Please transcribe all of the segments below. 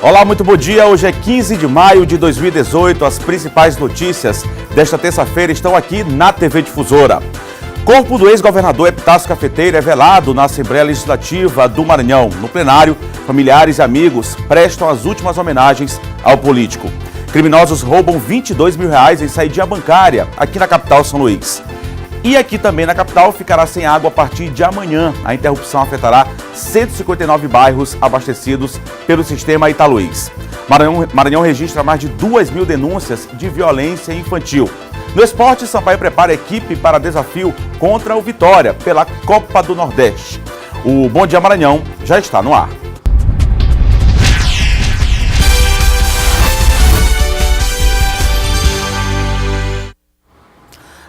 Olá, muito bom dia. Hoje é 15 de maio de 2018. As principais notícias desta terça-feira estão aqui na TV Difusora. Corpo do ex-governador Epitácio Cafeteira é velado na Assembleia Legislativa do Maranhão. No plenário, familiares e amigos prestam as últimas homenagens ao político. Criminosos roubam R$22 mil em saída bancária aqui na capital São Luís. E aqui também na capital ficará sem água a partir de amanhã. A interrupção afetará 159 bairros abastecidos pelo sistema Italuís. Maranhão registra mais de 2.000 denúncias de violência infantil. No esporte, Sampaio prepara a equipe para desafio contra o Vitória pela Copa do Nordeste. O Bom Dia Maranhão já está no ar.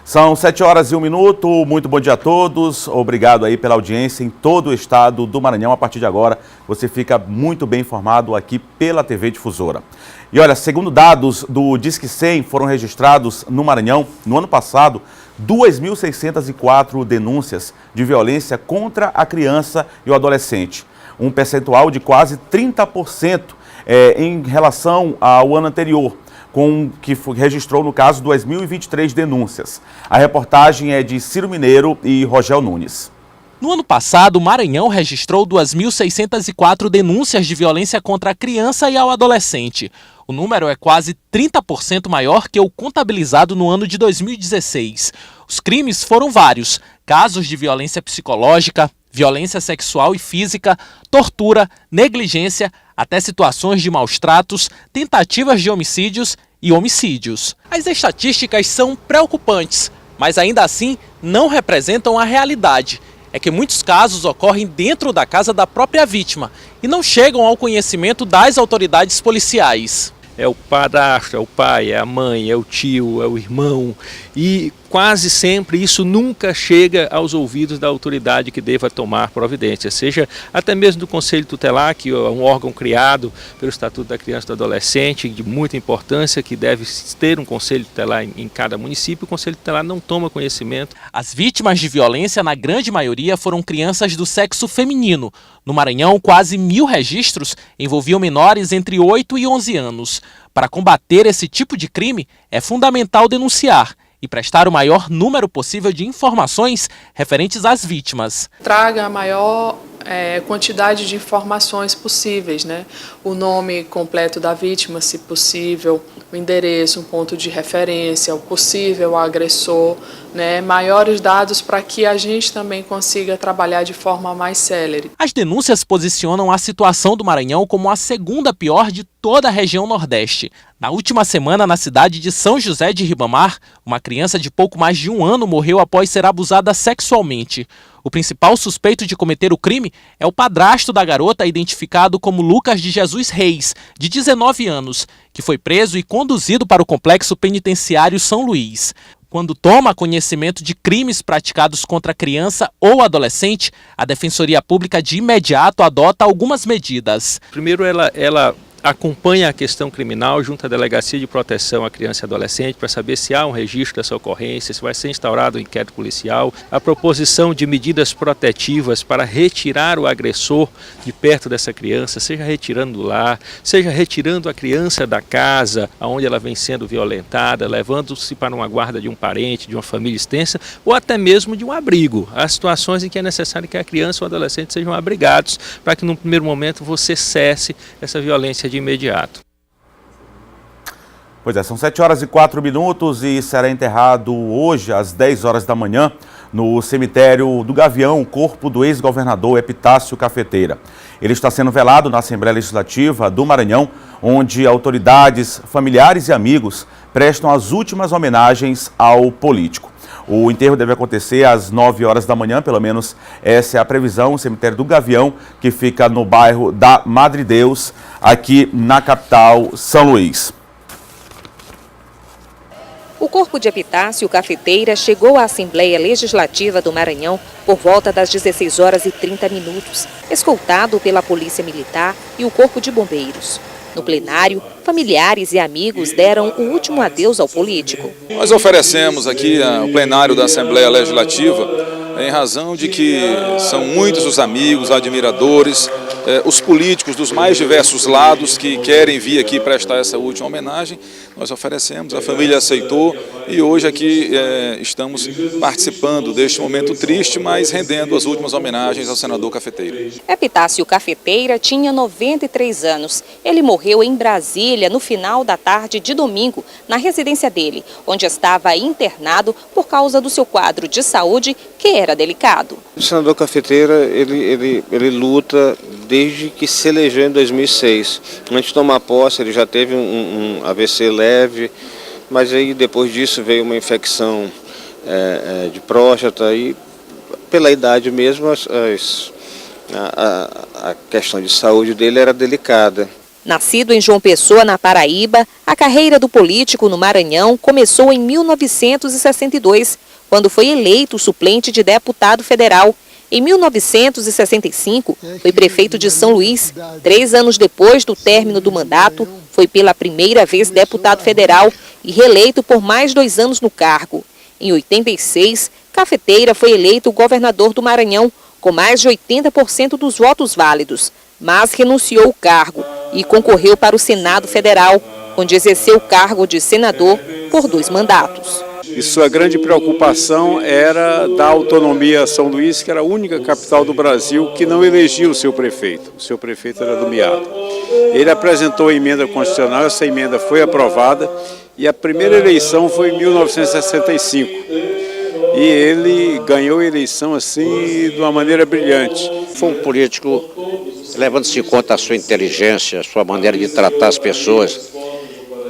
São 7h01. Muito bom dia a todos. Obrigado aí pela audiência em todo o estado do Maranhão. A partir de agora, você fica muito bem informado aqui pela TV Difusora. E olha, segundo dados do Disque 100, foram registrados no Maranhão, no ano passado, 2.604 denúncias de violência contra a criança e o adolescente. Um percentual de quase 30% em relação ao ano anterior, que registrou, no caso, 2.023 denúncias. A reportagem é de Ciro Mineiro e Rogel Nunes. No ano passado, o Maranhão registrou 2.604 denúncias de violência contra a criança e ao adolescente. O número é quase 30% maior que o contabilizado no ano de 2016. Os crimes foram vários: casos de violência psicológica, violência sexual e física, tortura, negligência, até situações de maus-tratos, tentativas de homicídios e homicídios. As estatísticas são preocupantes, mas ainda assim não representam a realidade. É que muitos casos ocorrem dentro da casa da própria vítima e não chegam ao conhecimento das autoridades policiais. É o padrasto, é o pai, é a mãe, é o tio, é o irmão, e quase sempre isso nunca chega aos ouvidos da autoridade que deva tomar providência, seja até mesmo do Conselho Tutelar, que é um órgão criado pelo Estatuto da Criança e do Adolescente, de muita importância, que deve ter um Conselho Tutelar em cada município. O Conselho Tutelar não toma conhecimento. As vítimas de violência, na grande maioria, foram crianças do sexo feminino. No Maranhão, quase 1.000 registros envolviam menores entre 8 e 11 anos. Para combater esse tipo de crime, é fundamental denunciar e prestar o maior número possível de informações referentes às vítimas. Traga a maior quantidade de informações possíveis, né? O nome completo da vítima, se possível, o endereço, um ponto de referência, o possível agressor, né? Maiores dados para que a gente também consiga trabalhar de forma mais célere. As denúncias posicionam a situação do Maranhão como a segunda pior de toda a região Nordeste. Na última semana, na cidade de São José de Ribamar, uma criança de pouco mais de 1 ano morreu após ser abusada sexualmente. O principal suspeito de cometer o crime é o padrasto da garota, identificado como Lucas de Jesus Reis, de 19 anos, que foi preso e conduzido para o complexo penitenciário São Luís. Quando toma conhecimento de crimes praticados contra criança ou adolescente, a Defensoria Pública de imediato adota algumas medidas. Primeiro, ela acompanha a questão criminal junto à Delegacia de Proteção à Criança e Adolescente para saber se há um registro dessa ocorrência, se vai ser instaurado um inquérito policial, a proposição de medidas protetivas para retirar o agressor de perto dessa criança, seja retirando do lar, seja retirando a criança da casa onde ela vem sendo violentada, levando-se para uma guarda de um parente, de uma família extensa, ou até mesmo de um abrigo. Há situações em que é necessário que a criança ou o adolescente sejam abrigados para que no primeiro momento você cesse essa violência de imediato. Pois é, são 7h04 e será enterrado hoje às 10 horas da manhã no cemitério do Gavião o corpo do ex-governador Epitácio Cafeteira. Ele está sendo velado na Assembleia Legislativa do Maranhão, onde autoridades, familiares e amigos prestam as últimas homenagens ao político. O enterro deve acontecer às 9 horas da manhã, pelo menos essa é a previsão. O cemitério do Gavião, que fica no bairro da Madre Deus, aqui na capital São Luís. O corpo de Epitácio Cafeteira chegou à Assembleia Legislativa do Maranhão por volta das 16h30, escoltado pela Polícia Militar e o Corpo de Bombeiros. No plenário, familiares e amigos deram o último adeus ao político. Nós oferecemos aqui o plenário da Assembleia Legislativa em razão de que são muitos os amigos, admiradores, os políticos dos mais diversos lados que querem vir aqui prestar essa última homenagem. Nós oferecemos, a família aceitou e hoje aqui estamos participando deste momento triste, mas rendendo as últimas homenagens ao senador Cafeteira. Epitácio Cafeteira tinha 93 anos. Ele morreu em Brasília no final da tarde de domingo, na residência dele, onde estava internado por causa do seu quadro de saúde, que era delicado. O senador Cafeteira, ele luta desde que se elegeu em 2006. Antes de tomar posse, ele já teve um AVC leve, mas aí depois disso veio uma infecção de próstata e pela idade mesmo a questão de saúde dele era delicada. Nascido em João Pessoa, na Paraíba, a carreira do político no Maranhão começou em 1962, quando foi eleito suplente de deputado federal. Em 1965, foi prefeito de São Luís. 3 anos depois do término do mandato, foi pela primeira vez deputado federal e reeleito por mais 2 anos no cargo. Em 86, Cafeteira foi eleito governador do Maranhão, com mais de 80% dos votos válidos, mas renunciou ao cargo e concorreu para o Senado Federal, onde exerceu o cargo de senador por 2 mandatos. E sua grande preocupação era dar autonomia a São Luís, que era a única capital do Brasil que não elegia o seu prefeito. O seu prefeito era nomeado. Ele apresentou a emenda constitucional, essa emenda foi aprovada e a primeira eleição foi em 1965. E ele ganhou a eleição assim de uma maneira brilhante. Foi um político levando-se em conta a sua inteligência, a sua maneira de tratar as pessoas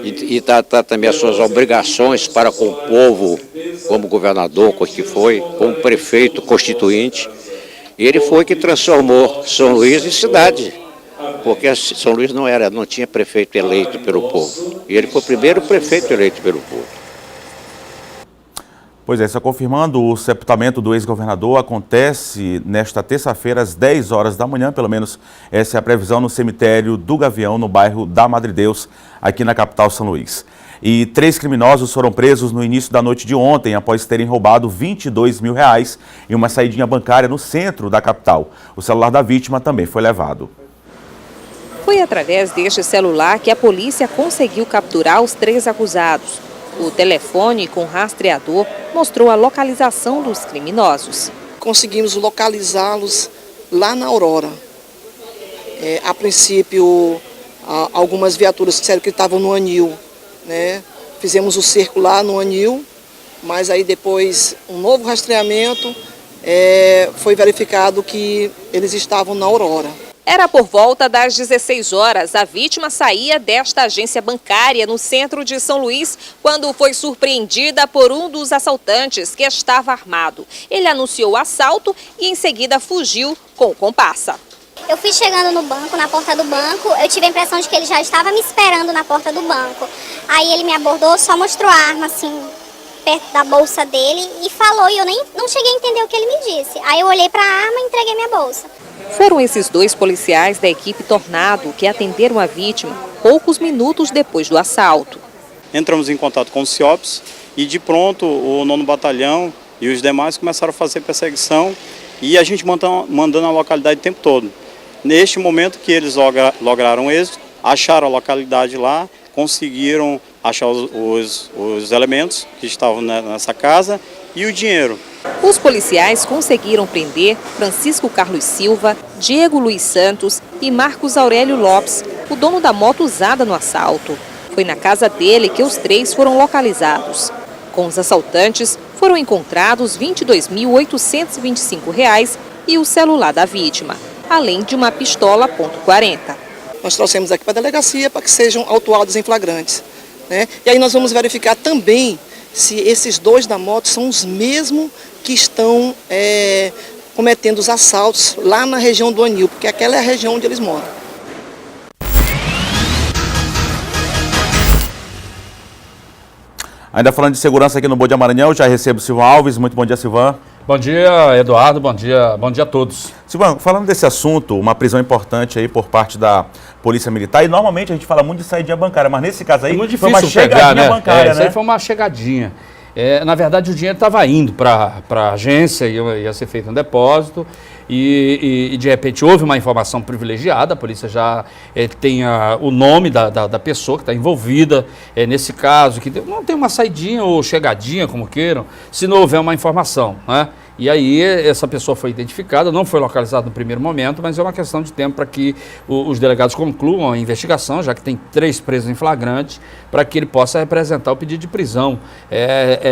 e tratar também as suas obrigações para com o povo, como governador, que foi, como prefeito constituinte. E ele foi que transformou São Luís em cidade, porque São Luís não tinha prefeito eleito pelo povo. E ele foi o primeiro prefeito eleito pelo povo. Pois é, só confirmando, o sepultamento do ex-governador acontece nesta terça-feira às 10 horas da manhã, pelo menos essa é a previsão, no cemitério do Gavião, no bairro da Madre Deus, aqui na capital São Luís. E 3 criminosos foram presos no início da noite de ontem, após terem roubado R$22 mil em uma saidinha bancária no centro da capital. O celular da vítima também foi levado. Foi através deste celular que a polícia conseguiu capturar os 3 acusados. O telefone com rastreador mostrou a localização dos criminosos. Conseguimos localizá-los lá na Aurora. A princípio, algumas viaturas disseram que estavam no anil, né? Fizemos o cerco lá no anil, mas aí depois um novo rastreamento foi verificado que eles estavam na Aurora. Era por volta das 16 horas. A vítima saía desta agência bancária no centro de São Luís quando foi surpreendida por um dos assaltantes que estava armado. Ele anunciou o assalto e em seguida fugiu com o comparsa. Eu fui chegando no banco, na porta do banco, eu tive a impressão de que ele já estava me esperando na porta do banco. Aí ele me abordou, só mostrou a arma assim, perto da bolsa dele e falou, e eu não cheguei a entender o que ele me disse. Aí eu olhei para a arma e entreguei minha bolsa. Foram esses 2 policiais da equipe Tornado que atenderam a vítima poucos minutos depois do assalto. Entramos em contato com os CIOPs e de pronto o 9º Batalhão e os demais começaram a fazer perseguição e a gente mandando a localidade o tempo todo. Neste momento que eles lograram êxito, acharam a localidade lá, conseguiram achar os elementos que estavam nessa casa e o dinheiro. Os policiais conseguiram prender Francisco Carlos Silva, Diego Luiz Santos e Marcos Aurélio Lopes, o dono da moto usada no assalto. Foi na casa dele que os 3 foram localizados. Com os assaltantes, foram encontrados R$ 22.825 e o celular da vítima, além de uma pistola .40. Nós trouxemos aqui para a delegacia para que sejam autuados em flagrantes, né? E aí nós vamos verificar também se esses 2 da moto são os mesmos que estão cometendo os assaltos lá na região do Anil, porque aquela é a região onde eles moram. Ainda falando de segurança aqui no Bom Dia Maranhão, já recebo o Silvan Alves. Muito bom dia, Silvan. Bom dia, Eduardo. Bom dia a todos. Silvan, falando desse assunto, uma prisão importante aí por parte da Polícia Militar, e normalmente a gente fala muito de saidinha bancária, mas nesse caso aí é muito foi uma chegadinha bancária, né? Isso aí foi uma chegadinha. Na verdade, o dinheiro estava indo para a agência, ia ser feito um depósito, e de repente houve uma informação privilegiada, a polícia já tem o nome da pessoa que está envolvida nesse caso, que não tem uma saidinha ou chegadinha, como queiram, se não houver uma informação, né? E aí essa pessoa foi identificada, não foi localizada no primeiro momento, mas é uma questão de tempo para que os delegados concluam a investigação, já que tem 3 presos em flagrante, para que ele possa representar o pedido de prisão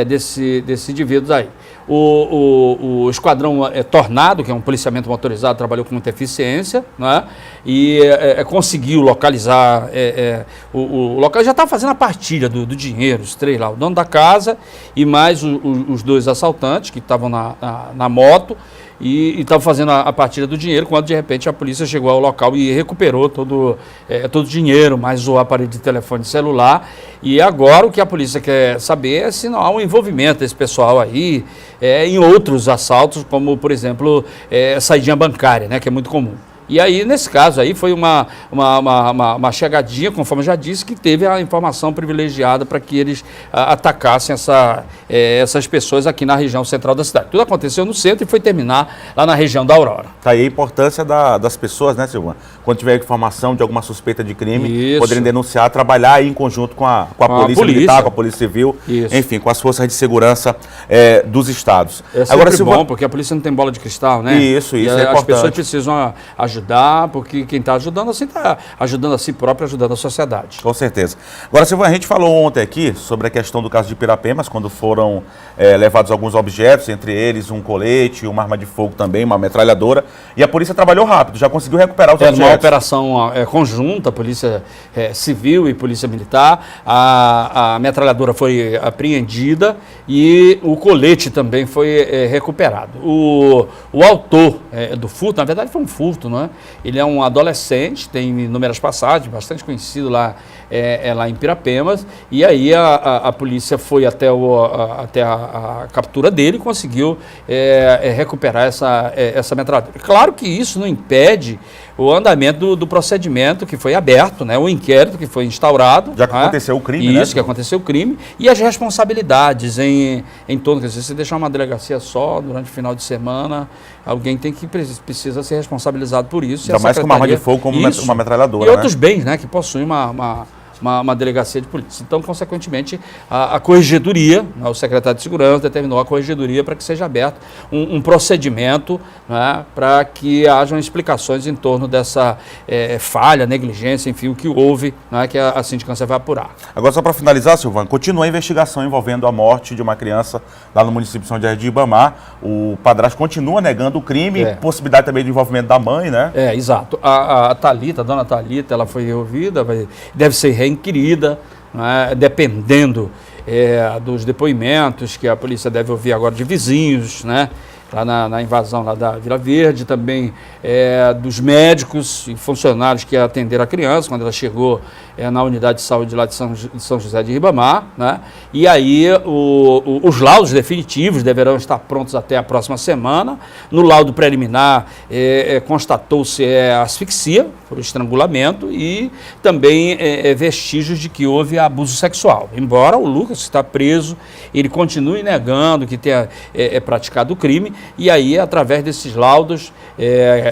desse indivíduo aí. O esquadrão Tornado, que é um policiamento motorizado, trabalhou com muita eficiência, né? E conseguiu localizar, o local já estava fazendo a partilha do dinheiro, os 3 lá, o dono da casa e mais os 2 assaltantes que estavam na moto, e estava fazendo a partilha do dinheiro, quando de repente a polícia chegou ao local e recuperou todo o dinheiro, mais o aparelho de telefone celular. E agora o que a polícia quer saber é se não há um envolvimento desse pessoal aí em outros assaltos, como por exemplo saidinha bancária, né, que é muito comum. E aí, nesse caso aí, foi uma chegadinha, conforme eu já disse, que teve a informação privilegiada para que eles atacassem essas pessoas aqui na região central da cidade. Tudo aconteceu no centro e foi terminar lá na região da Aurora. Tá aí a importância das pessoas, né, Silvana? Quando tiver informação de alguma suspeita de crime, poderem denunciar, trabalhar aí em conjunto com a polícia militar, com a polícia civil, enfim, com as forças de segurança dos estados. É sempre agora, bom, porque a polícia não tem bola de cristal, né? Isso é importante. As pessoas precisam ajudar, porque quem está ajudando assim está ajudando a si próprio, ajudando a sociedade. Com certeza. Agora, Silvana, a gente falou ontem aqui sobre a questão do caso de Pirapemas, quando foram levados alguns objetos, entre eles um colete, uma arma de fogo também, uma metralhadora, e a polícia trabalhou rápido, já conseguiu recuperar os objetos. Uma operação conjunta, Polícia Civil e Polícia Militar, a metralhadora foi apreendida e o colete também foi recuperado. O autor do furto, na verdade foi um furto, não é? Ele é um adolescente, tem inúmeras passagens, bastante conhecido lá, lá em Pirapemas, e aí a polícia foi até a captura dele e conseguiu recuperar essa metralhadora. Claro que isso não impede o andamento do procedimento que foi aberto, né? O inquérito que foi instaurado. Já que aconteceu o crime, né? Isso, que aconteceu o crime. E as responsabilidades em torno, quer dizer, se deixar uma delegacia só durante o final de semana, alguém precisa ser responsabilizado por isso. Ainda mais com uma arma de fogo como uma metralhadora, e outros bens, né? Que possuem uma delegacia de polícia. Então, consequentemente, a corregedoria, o secretário de Segurança determinou a corregedoria para que seja aberto um procedimento, né, para que hajam explicações em torno dessa falha, negligência, enfim, o que houve, né, que a sindicância vai apurar. Agora, só para finalizar, Silvana, continua a investigação envolvendo a morte de uma criança lá no município de São José de Ribamar. O padrasto continua negando o crime, possibilidade também de envolvimento da mãe, né? Exato. A Thalita, a dona Thalita, ela foi ouvida, deve ser inquirida, né, dependendo dos depoimentos que a polícia deve ouvir agora de vizinhos, né, lá na invasão lá da Vila Verde, também dos médicos e funcionários que atenderam a criança quando ela chegou na unidade de saúde lá de São José de Ribamar, né? E aí os laudos definitivos deverão estar prontos até a próxima semana. No laudo preliminar constatou-se asfixia por estrangulamento e também vestígios de que houve abuso sexual. Embora o Lucas, que está preso, ele continue negando que tenha praticado o crime, e aí através desses laudos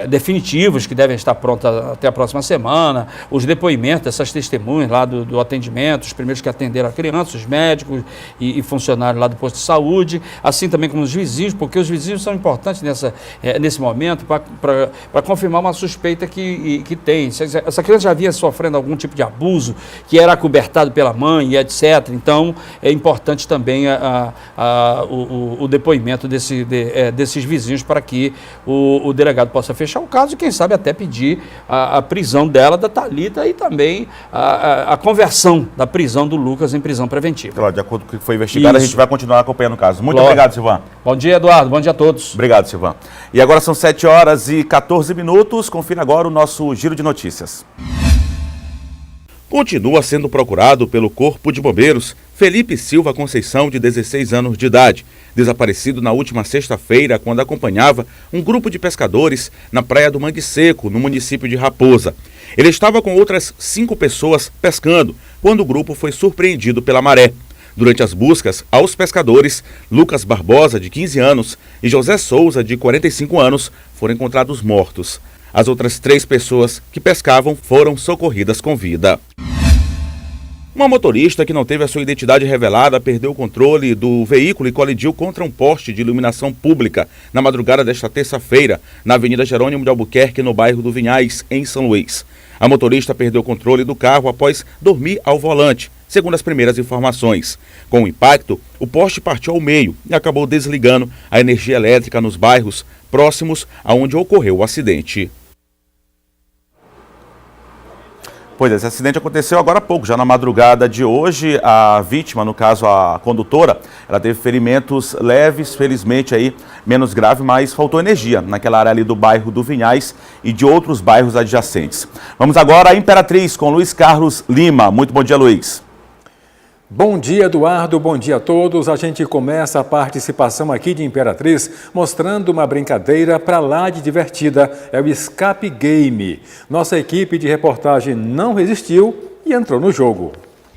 definitivos que devem estar prontos até a próxima semana, os depoimentos dessas testemunhas lá do atendimento, os primeiros que atenderam a criança, os médicos e funcionários lá do posto de saúde, assim também como os vizinhos, porque os vizinhos são importantes nesse momento para confirmar uma suspeita que tem. Essa criança já vinha sofrendo algum tipo de abuso, que era acobertado pela mãe e etc. Então, é importante também o depoimento desses vizinhos para que o delegado possa fechar o caso e, quem sabe, até pedir a prisão dela, da Thalita, e também a conversão da prisão do Lucas em prisão preventiva. Claro, de acordo com o que foi investigado, a gente vai continuar acompanhando o caso. Muito obrigado, Silvana. Bom dia, Eduardo. Bom dia a todos. Obrigado, Silvana. E agora são 7h14. Confira agora o nosso giro de notícias. Continua sendo procurado pelo Corpo de Bombeiros Felipe Silva Conceição, de 16 anos de idade, desaparecido na última sexta-feira quando acompanhava um grupo de pescadores na praia do Mangue Seco, no município de Raposa. Ele estava com outras 5 pessoas pescando quando o grupo foi surpreendido pela maré. Durante as buscas aos pescadores, Lucas Barbosa, de 15 anos, e José Souza, de 45 anos, foram encontrados mortos. As outras 3 pessoas que pescavam foram socorridas com vida. Uma motorista que não teve a sua identidade revelada perdeu o controle do veículo e colidiu contra um poste de iluminação pública na madrugada desta terça-feira, na Avenida Jerônimo de Albuquerque, no bairro do Vinhais, em São Luís. A motorista perdeu o controle do carro após dormir ao volante, segundo as primeiras informações. Com o impacto, o poste partiu ao meio e acabou desligando a energia elétrica nos bairros próximos aonde ocorreu o acidente. Pois é, esse acidente aconteceu agora há pouco, já na madrugada de hoje. A vítima, no caso a condutora, ela teve ferimentos leves, felizmente aí menos grave, mas faltou energia naquela área ali do bairro do Vinhais e de outros bairros adjacentes. Vamos agora à Imperatriz com Luiz Carlos Lima. Muito bom dia, Luiz. Bom dia, Eduardo. Bom dia a todos. A gente começa a participação aqui de Imperatriz mostrando uma brincadeira pra lá de divertida. É o Escape Game. Nossa equipe de reportagem não resistiu e entrou no jogo.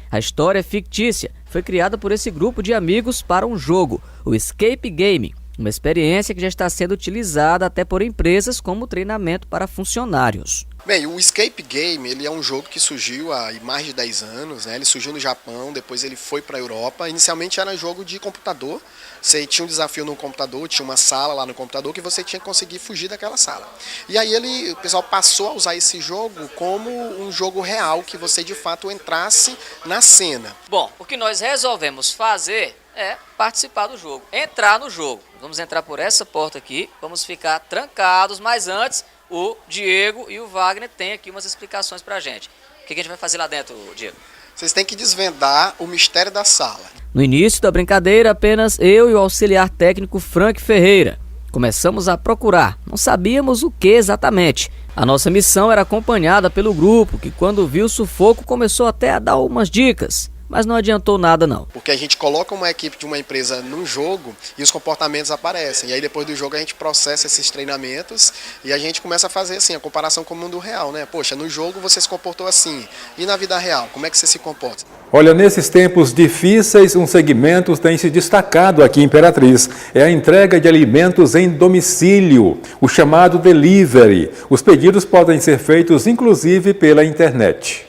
A história é fictícia. Foi criada por esse grupo de amigos para um jogo, o Escape Game. Uma experiência que já está sendo utilizada até por empresas como treinamento para funcionários. Bem, o Escape Game ele é um jogo que surgiu há mais de 10 anos, né? Ele surgiu no Japão, depois ele foi para a Europa. Inicialmente era um jogo de computador, você tinha um desafio no computador, tinha uma sala lá no computador que você tinha que conseguir fugir daquela sala. E aí o pessoal passou a usar esse jogo como um jogo real, que você de fato entrasse na cena. Bom, o que nós resolvemos fazer é participar do jogo, entrar no jogo. Vamos entrar por essa porta aqui, vamos ficar trancados, mas antes o Diego e o Wagner têm aqui umas explicações pra gente. O que a gente vai fazer lá dentro, Diego? Vocês têm que desvendar o mistério da sala. No início da brincadeira, apenas eu e o auxiliar técnico Frank Ferreira começamos a procurar, não sabíamos o que exatamente. A nossa missão era acompanhada pelo grupo, que quando viu o sufoco começou até a dar umas dicas. Mas não adiantou nada não. Porque a gente coloca uma equipe de uma empresa num jogo e os comportamentos aparecem. E aí depois do jogo a gente processa esses treinamentos e a gente começa a fazer assim, a comparação com o mundo real, né? Poxa, no jogo você se comportou assim. E na vida real, como é que você se comporta? Olha, nesses tempos difíceis, um segmento tem se destacado aqui em Imperatriz. É a entrega de alimentos em domicílio, o chamado delivery. Os pedidos podem ser feitos inclusive pela internet.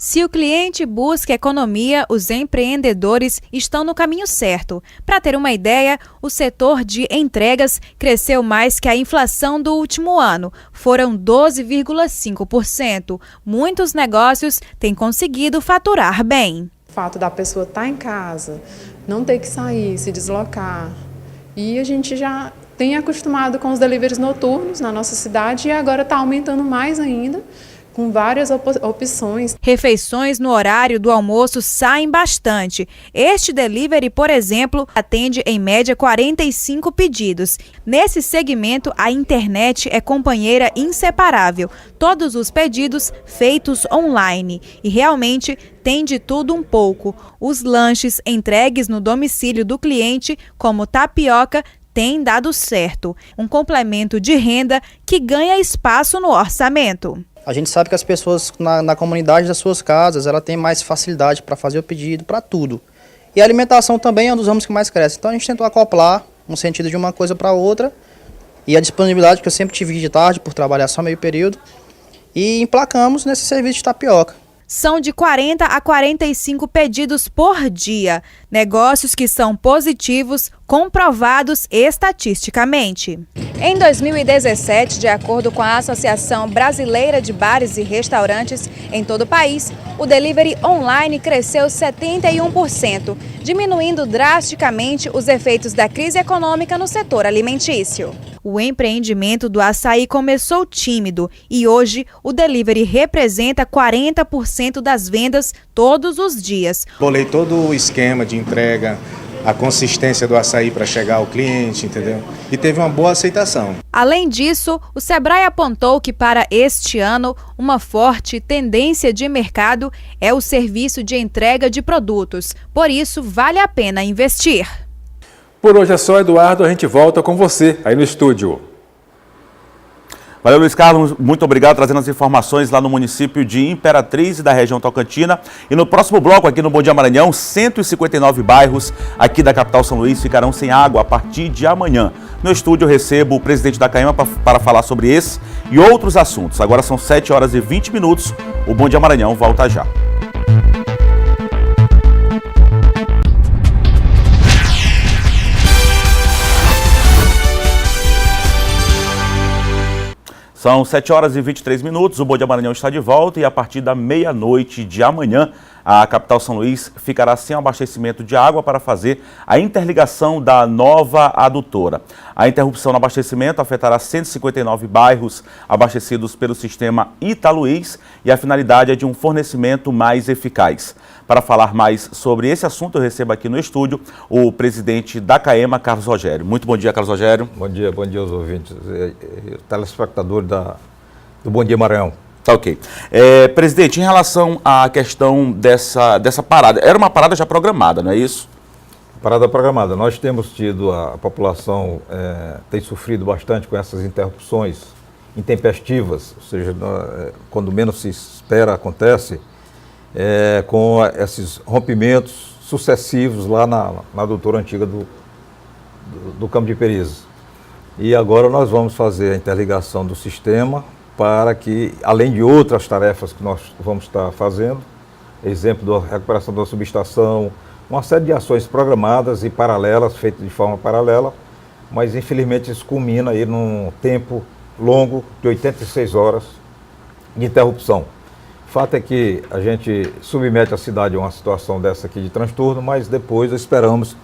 Se o cliente busca economia, os empreendedores estão no caminho certo. Para ter uma ideia, o setor de entregas cresceu mais que a inflação do último ano. Foram 12,5%. Muitos negócios têm conseguido faturar bem. O fato da pessoa estar em casa, não ter que sair, se deslocar. E a gente já tem acostumado com os deliveries noturnos na nossa cidade e agora está aumentando mais ainda, com várias opções. Refeições no horário do almoço saem bastante. Este delivery, por exemplo, atende em média 45 pedidos. Nesse segmento, a internet é companheira inseparável. Todos os pedidos feitos online. E realmente tem de tudo um pouco. Os lanches entregues no domicílio do cliente, como tapioca, tem dado certo. Um complemento de renda que ganha espaço no orçamento. A gente sabe que as pessoas na comunidade das suas casas, ela tem mais facilidade para fazer o pedido, para tudo. E a alimentação também é um dos ramos que mais cresce. Então a gente tentou acoplar no sentido de uma coisa para outra. E a disponibilidade que eu sempre tive de tarde, por trabalhar só meio período. E emplacamos nesse serviço de tapioca. São de 40 a 45 pedidos por dia. Negócios que são positivos, comprovados estatisticamente. Em 2017, de acordo com a Associação Brasileira de Bares e Restaurantes, em todo o país, o delivery online cresceu 71%, diminuindo drasticamente os efeitos da crise econômica no setor alimentício. O empreendimento do açaí começou tímido e hoje o delivery representa 40% das vendas todos os dias. Bolei todo o esquema de entrega, a consistência do açaí para chegar ao cliente, entendeu? E teve uma boa aceitação. Além disso, o Sebrae apontou que para este ano, uma forte tendência de mercado é o serviço de entrega de produtos. Por isso, vale a pena investir. Por hoje é só, Eduardo. A gente volta com você aí no estúdio. Valeu, Luiz Carlos, muito obrigado, trazendo as informações lá no município de Imperatriz e da região Tocantina. E no próximo bloco, aqui no Bom Dia Maranhão, 159 bairros aqui da capital São Luís ficarão sem água a partir de amanhã. No estúdio eu recebo o presidente da CAEMA para falar sobre esse e outros assuntos. Agora são 7 horas e 20 minutos, o Bom Dia Maranhão volta já. São 7 horas e 23 minutos, o Bom Dia Maranhão está de volta e a partir da meia-noite de amanhã, a capital São Luís ficará sem abastecimento de água para fazer a interligação da nova adutora. A interrupção no abastecimento afetará 159 bairros abastecidos pelo sistema Italuís e a finalidade é de um fornecimento mais eficaz. Para falar mais sobre esse assunto, eu recebo aqui no estúdio o presidente da CAEMA, Carlos Rogério. Muito bom dia, Carlos Rogério. Bom dia aos ouvintes, telespectadores do Bom Dia Maranhão. Tá ok. Presidente, em relação à questão dessa parada, era uma parada já programada, não é isso? Parada programada. Nós temos tido, a população tem sofrido bastante com essas interrupções intempestivas, ou seja, quando menos se espera acontece, com esses rompimentos sucessivos lá na adutora antiga do Campo de Perizes. E agora nós vamos fazer a interligação do sistema para que, além de outras tarefas que nós vamos estar fazendo, exemplo da recuperação da subestação, uma série de ações programadas e paralelas, feitas de forma paralela, mas infelizmente isso culmina aí num tempo longo de 86 horas de interrupção. O fato é que a gente submete a cidade a uma situação dessa aqui de transtorno, mas depois esperamos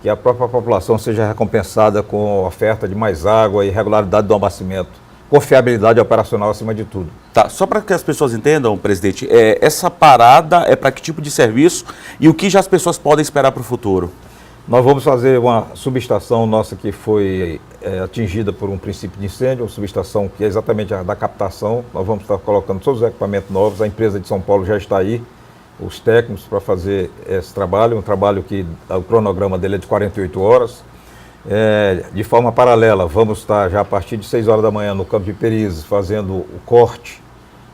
que a própria população seja recompensada com a oferta de mais água e regularidade do abastecimento. Confiabilidade operacional acima de tudo. Tá, só para que as pessoas entendam, presidente, essa parada é para que tipo de serviço e o que já as pessoas podem esperar para o futuro? Nós vamos fazer uma subestação nossa que foi atingida por um princípio de incêndio, uma subestação que é exatamente a da captação. Nós vamos estar colocando todos os equipamentos novos, a empresa de São Paulo já está aí, os técnicos para fazer esse trabalho, um trabalho que o cronograma dele é de 48 horas. De forma paralela, vamos estar já a partir de 6 horas da manhã no Campo de Perizes fazendo o corte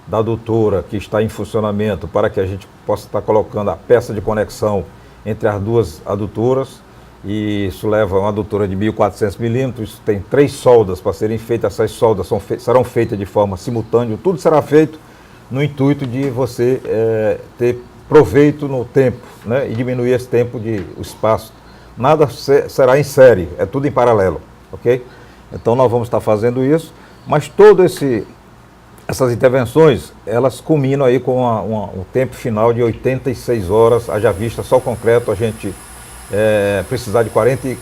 da adutora que está em funcionamento para que a gente possa estar colocando a peça de conexão entre as duas adutoras, e isso leva uma adutora de 1.400 milímetros, tem 3 soldas para serem feitas, essas soldas serão feitas de forma simultânea, tudo será feito no intuito de você ter proveito no tempo, né, e diminuir esse tempo o espaço. Nada será em série, é tudo em paralelo, ok? Então nós vamos estar fazendo isso, mas todas essas intervenções, elas culminam aí com um tempo final de 86 horas, haja vista só o concreto, a gente precisar de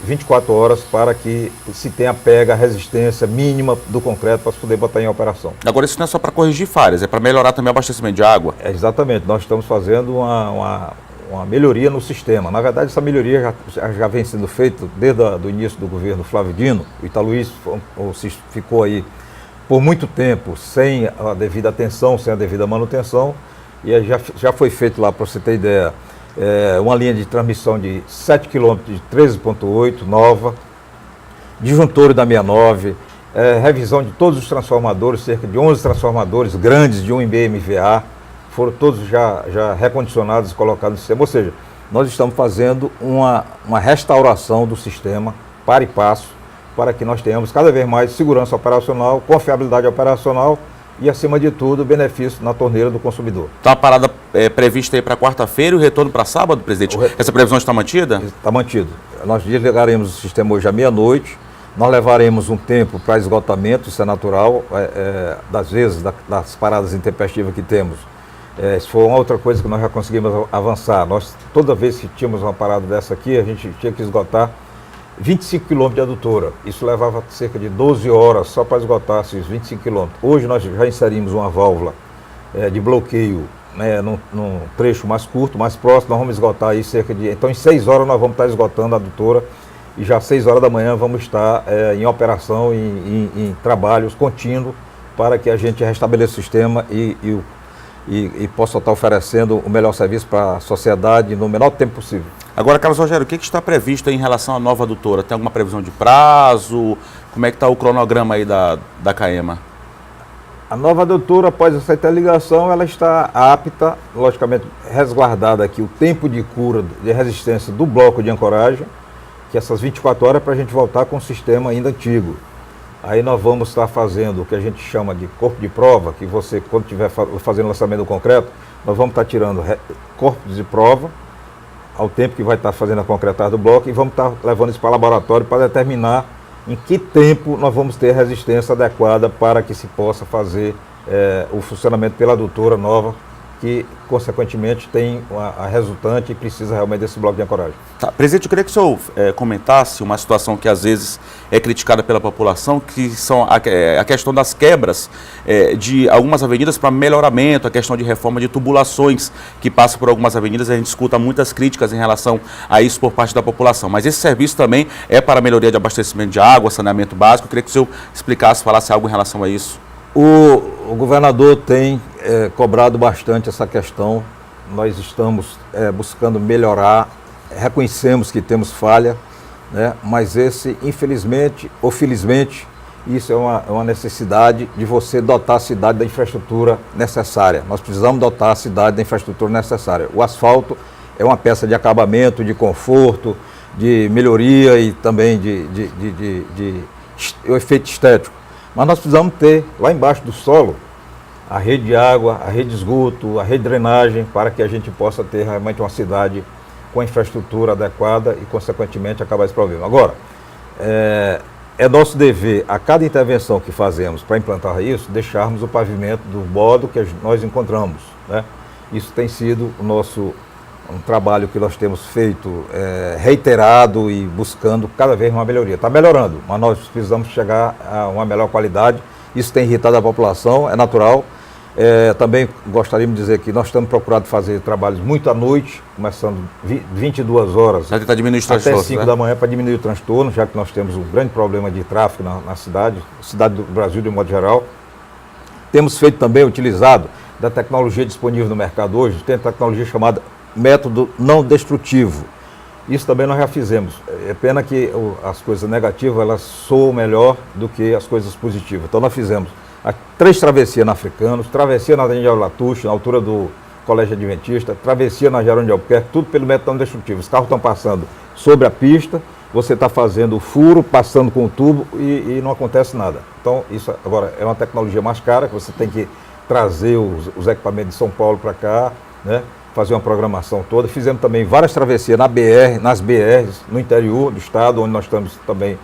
24 horas para que se tenha a resistência mínima do concreto para se poder botar em operação. Agora isso não é só para corrigir falhas, é para melhorar também o abastecimento de água? Exatamente, nós estamos fazendo uma melhoria no sistema. Na verdade, essa melhoria já vem sendo feita desde o início do governo Flávio Dino. O Italuís ficou aí por muito tempo sem a devida atenção, sem a devida manutenção, e já foi feito lá, para você ter ideia, uma linha de transmissão de 7 km de 13.8, nova, disjuntores da 69, revisão de todos os transformadores, cerca de 11 transformadores grandes de 1,5 MVA, foram todos já recondicionados e colocados no sistema. Ou seja, nós estamos fazendo uma restauração do sistema, para e passo, para que nós tenhamos cada vez mais segurança operacional, confiabilidade operacional e, acima de tudo, benefício na torneira do consumidor. Está a parada prevista aí para quarta-feira e o retorno para sábado, presidente? Essa previsão está mantida? Está mantido. Nós desligaremos o sistema hoje à meia-noite, nós levaremos um tempo para esgotamento, isso é natural, das vezes, das paradas intempestivas que temos. Isso foi uma outra coisa que nós já conseguimos avançar. Toda vez que tínhamos uma parada dessa aqui, a gente tinha que esgotar 25 km de adutora. Isso levava cerca de 12 horas só para esgotar esses 25 km. Hoje nós já inserimos uma válvula de bloqueio, né, num trecho mais curto, mais próximo. Nós vamos esgotar aí cerca de... Então em 6 horas nós vamos estar esgotando a adutora e já às 6 horas da manhã vamos estar em operação, em trabalhos contínuos para que a gente restabeleça o sistema e possa estar oferecendo o melhor serviço para a sociedade no menor tempo possível. Agora, Carlos Rogério, o que está previsto em relação à nova adutora? Tem alguma previsão de prazo? Como é que está o cronograma aí da CAEMA? A nova doutora, após essa interligação, ela está apta, logicamente resguardada aqui o tempo de cura de resistência do bloco de ancoragem, que essas 24 horas para a gente voltar com o sistema ainda antigo. Aí nós vamos estar fazendo o que a gente chama de corpo de prova, que você, quando estiver fazendo lançamento do concreto, nós vamos estar tirando corpos de prova ao tempo que vai estar fazendo a concretagem do bloco e vamos estar levando isso para o laboratório para determinar em que tempo nós vamos ter resistência adequada para que se possa fazer o funcionamento pela adutora nova, que consequentemente tem a resultante e precisa realmente desse bloco de ancoragem. Tá. Presidente, eu queria que o senhor comentasse uma situação que às vezes é criticada pela população, que são a questão das quebras de algumas avenidas para melhoramento, a questão de reforma de tubulações que passam por algumas avenidas. A gente escuta muitas críticas em relação a isso por parte da população, mas esse serviço também é para melhoria de abastecimento de água, saneamento básico. Eu queria que o senhor explicasse, falasse algo em relação a isso. O governador tem cobrado bastante essa questão. Nós estamos buscando melhorar, reconhecemos que temos falha, né? Mas esse, infelizmente ou felizmente, isso é uma necessidade de você dotar a cidade da infraestrutura necessária. Nós precisamos dotar a cidade da infraestrutura necessária. O asfalto é uma peça de acabamento, de conforto, de melhoria e também de efeito estético. Mas nós precisamos ter lá embaixo do solo a rede de água, a rede de esgoto, a rede de drenagem, para que a gente possa ter realmente uma cidade com a infraestrutura adequada e, consequentemente, acabar esse problema. Agora, é nosso dever, a cada intervenção que fazemos para implantar isso, deixarmos o pavimento do modo que nós encontramos, né? Isso tem sido um trabalho que nós temos feito reiterado e buscando cada vez uma melhoria. Está melhorando, mas nós precisamos chegar a uma melhor qualidade. Isso tem irritado a população, é natural. Também gostaríamos de dizer que nós estamos procurando fazer trabalhos muito à noite, começando 22 horas até 5 da manhã, para diminuir o transtorno, já que nós temos um grande problema de tráfego na cidade do Brasil de modo geral. Temos feito também, utilizado da tecnologia disponível no mercado hoje, tem a tecnologia chamada método não destrutivo. Isso também nós já fizemos. É pena que as coisas negativas elas soam melhor do que as coisas positivas. Então nós fizemos 3 travessias na Africanos, travessia na Daniel Latouche, na altura do Colégio Adventista, travessia na Jerônimo de Albuquerque, tudo pelo método não destrutivo. Os carros estão passando sobre a pista, você está fazendo o furo, passando com o tubo e não acontece nada. Então isso agora é uma tecnologia mais cara, que você tem que trazer os equipamentos de São Paulo para cá, né? Fazer uma programação toda. Fizemos também várias travessias nas BRs, no interior do estado, onde nós estamos também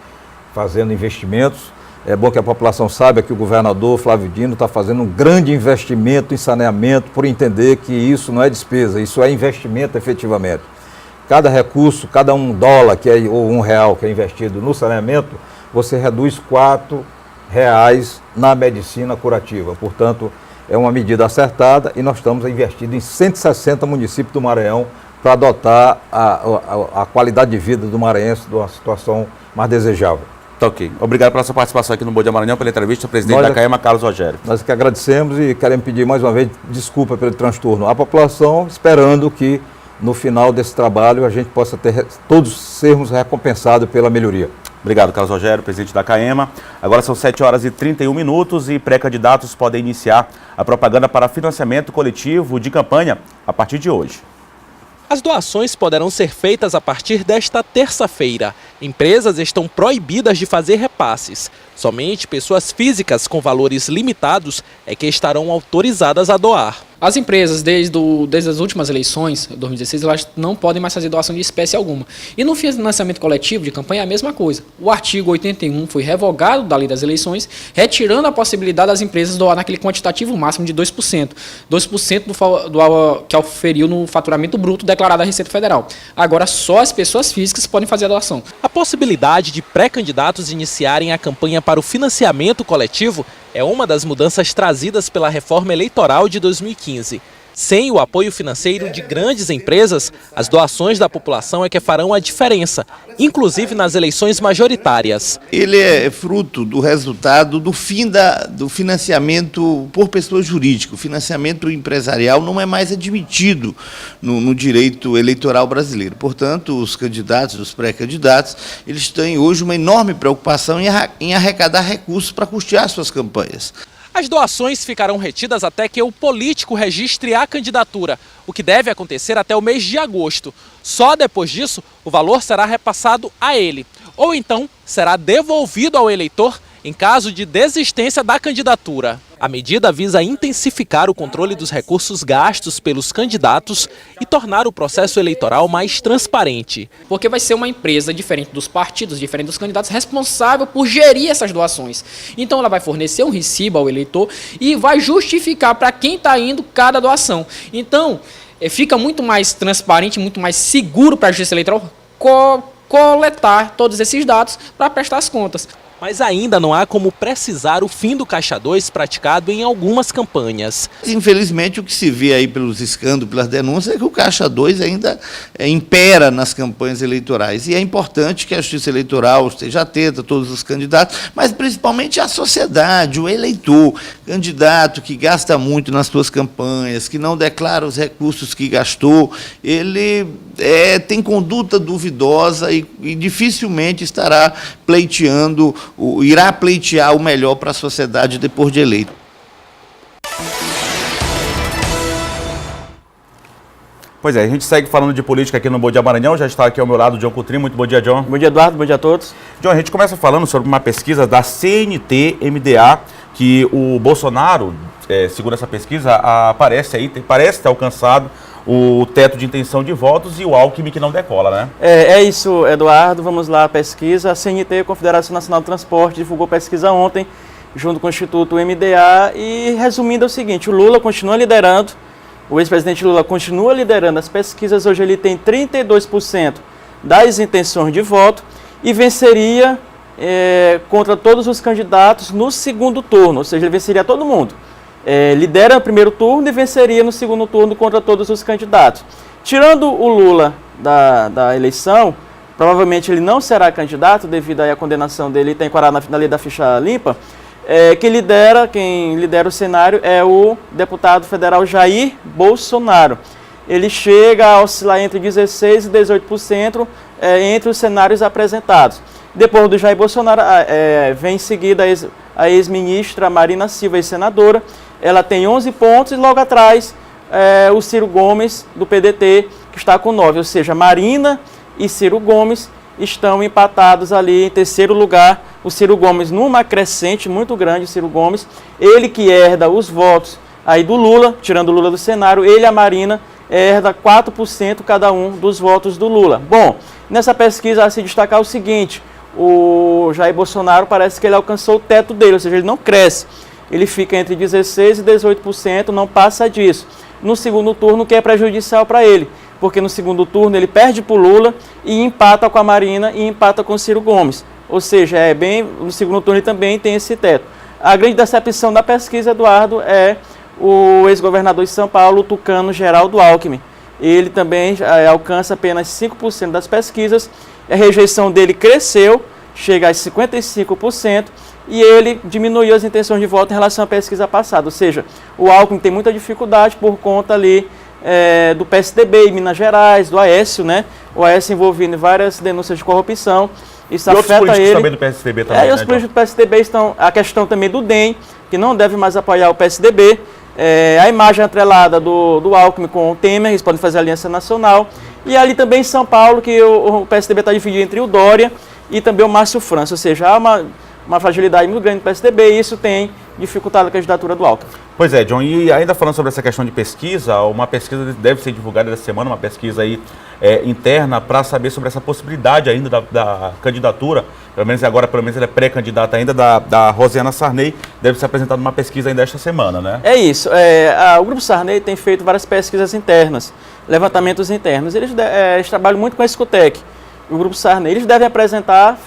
fazendo investimentos. É bom que a população saiba que o governador Flávio Dino está fazendo um grande investimento em saneamento, por entender que isso não é despesa, isso é investimento efetivamente. Cada recurso, cada $1 ou R$1 que é investido no saneamento, você reduz R$4 na medicina curativa. Portanto, é uma medida acertada e nós estamos investindo em 160 municípios do Maranhão para adotar a qualidade de vida do maranhense de uma situação mais desejável. Tá ok. Obrigado pela sua participação aqui no Bom Dia Maranhão, pela entrevista, presidente da CAEMA, Carlos Rogério. Nós que agradecemos e queremos pedir mais uma vez desculpa pelo transtorno à população, esperando que no final desse trabalho a gente possa todos sermos recompensados pela melhoria. Obrigado, Carlos Rogério, presidente da CAEMA. Agora são 7h31 e pré-candidatos podem iniciar a propaganda para financiamento coletivo de campanha a partir de hoje. As doações poderão ser feitas a partir desta terça-feira. Empresas estão proibidas de fazer repasses. Somente pessoas físicas com valores limitados é que estarão autorizadas a doar. As empresas, desde as últimas eleições, 2016, elas não podem mais fazer doação de espécie alguma. E no financiamento coletivo de campanha é a mesma coisa. O artigo 81 foi revogado da lei das eleições, retirando a possibilidade das empresas doar naquele quantitativo máximo de 2%. 2% que auferiu no faturamento bruto declarado à Receita Federal. Agora, só as pessoas físicas podem fazer a doação. A possibilidade de pré-candidatos iniciarem a campanha para o financiamento coletivo é uma das mudanças trazidas pela reforma eleitoral de 2015. Sem o apoio financeiro de grandes empresas, as doações da população é que farão a diferença, inclusive nas eleições majoritárias. Ele é fruto do resultado do fim do financiamento por pessoa jurídica. O financiamento empresarial não é mais admitido no direito eleitoral brasileiro. Portanto, os candidatos, os pré-candidatos, eles têm hoje uma enorme preocupação em arrecadar recursos para custear suas campanhas. A As doações ficarão retidas até que o político registre a candidatura, o que deve acontecer até o mês de agosto. Só depois disso, o valor será repassado a ele, ou então será devolvido ao eleitor em caso de desistência da candidatura. A medida visa intensificar o controle dos recursos gastos pelos candidatos e tornar o processo eleitoral mais transparente. Porque vai ser uma empresa diferente dos partidos, diferente dos candidatos, responsável por gerir essas doações. Então ela vai fornecer um recibo ao eleitor e vai justificar para quem está indo cada doação. Então fica muito mais transparente, muito mais seguro para a Justiça Eleitoral coletar todos esses dados para prestar as contas. Mas ainda não há como precisar o fim do Caixa 2 praticado em algumas campanhas. Infelizmente, o que se vê aí pelos escândalos, pelas denúncias, é que o Caixa 2 ainda impera nas campanhas eleitorais. E é importante que a Justiça Eleitoral esteja atenta a todos os candidatos, mas principalmente a sociedade, o eleitor, candidato que gasta muito nas suas campanhas, que não declara os recursos que gastou, ele tem conduta duvidosa e dificilmente estará pleiteando, irá pleitear o melhor para a sociedade depois de eleito. Pois é, a gente segue falando de política aqui no Bom Dia Maranhão, já está aqui ao meu lado o John Coutrinho. Muito bom dia, John. Bom dia, Eduardo, bom dia a todos. John, a gente começa falando sobre uma pesquisa da CNT-MDA, que o Bolsonaro, segundo essa pesquisa, parece ter alcançado o teto de intenção de votos e o Alckmin que não decola, né? É isso, Eduardo. Vamos lá, a pesquisa. A CNT, Confederação Nacional do Transporte, divulgou pesquisa ontem, junto com o Instituto MDA, e resumindo é o seguinte: o Lula continua liderando, o ex-presidente Lula continua liderando as pesquisas. Hoje ele tem 32% das intenções de voto e venceria contra todos os candidatos no segundo turno, ou seja, ele venceria todo mundo. Lidera no primeiro turno e venceria no segundo turno contra todos os candidatos. Tirando o Lula da eleição, provavelmente ele não será candidato devido à condenação dele, está enquadrado na lei da ficha limpa. Quem lidera o cenário é o deputado federal Jair Bolsonaro. Ele chega a oscilar entre 16% e 18% entre os cenários apresentados. Depois do Jair Bolsonaro, vem em seguida a ex-ministra Marina Silva, ex-senadora. Ela tem 11 pontos e logo atrás o Ciro Gomes, do PDT, que está com 9. Ou seja, Marina e Ciro Gomes estão empatados ali em terceiro lugar. O Ciro Gomes numa crescente muito grande, o Ciro Gomes, ele que herda os votos aí do Lula, tirando o Lula do cenário, ele e a Marina herda 4% cada um dos votos do Lula. Bom, nessa pesquisa a se destacar o seguinte: o Jair Bolsonaro parece que ele alcançou o teto dele, ou seja, ele não cresce. Ele fica entre 16% e 18%, não passa disso. No segundo turno, que é prejudicial para ele, porque no segundo turno ele perde para o Lula e empata com a Marina e empata com o Ciro Gomes. Ou seja, no segundo turno ele também tem esse teto. A grande decepção da pesquisa, Eduardo, é o ex-governador de São Paulo, o tucano Geraldo Alckmin. Ele também alcança apenas 5% das pesquisas. A rejeição dele cresceu, chega a 55%, e ele diminuiu as intenções de voto em relação à pesquisa passada. Ou seja, o Alckmin tem muita dificuldade por conta ali do PSDB em Minas Gerais, do Aécio, né? O Aécio envolvido em várias denúncias de corrupção. Isso afeta ele. Também do PSDB também, e os políticos do PSDB estão... A questão também do DEM, que não deve mais apoiar o PSDB. A imagem atrelada do Alckmin com o Temer, eles podem fazer aliança nacional. E ali também em São Paulo, que o PSDB está dividido entre o Dória e também o Márcio França. Ou seja, há uma fragilidade muito grande do PSDB e isso tem dificultado a candidatura do Alckmin. Pois é, John, e ainda falando sobre essa questão de pesquisa, uma pesquisa deve ser divulgada essa semana, uma pesquisa aí interna, para saber sobre essa possibilidade ainda da candidatura, pelo menos ele é pré-candidata ainda, da Rosiana Sarney, deve ser apresentada uma pesquisa ainda esta semana, né? É isso, o Grupo Sarney tem feito várias pesquisas internas, levantamentos internos, eles trabalham muito com a Escutec. O Grupo Sarney, eles devem apresentar,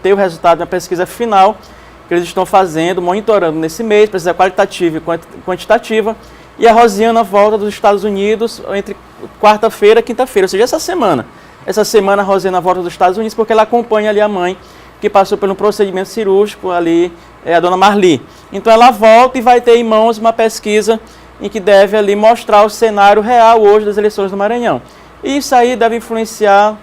ter o resultado de uma pesquisa final que eles estão fazendo, monitorando nesse mês, pesquisa qualitativa e quantitativa, e a Rosiana volta dos Estados Unidos entre quarta-feira e quinta-feira, ou seja, essa semana. Essa semana a Rosiana volta dos Estados Unidos porque ela acompanha ali a mãe que passou por um procedimento cirúrgico ali, a dona Marli. Então ela volta e vai ter em mãos uma pesquisa em que deve ali mostrar o cenário real hoje das eleições do Maranhão. E isso aí deve influenciar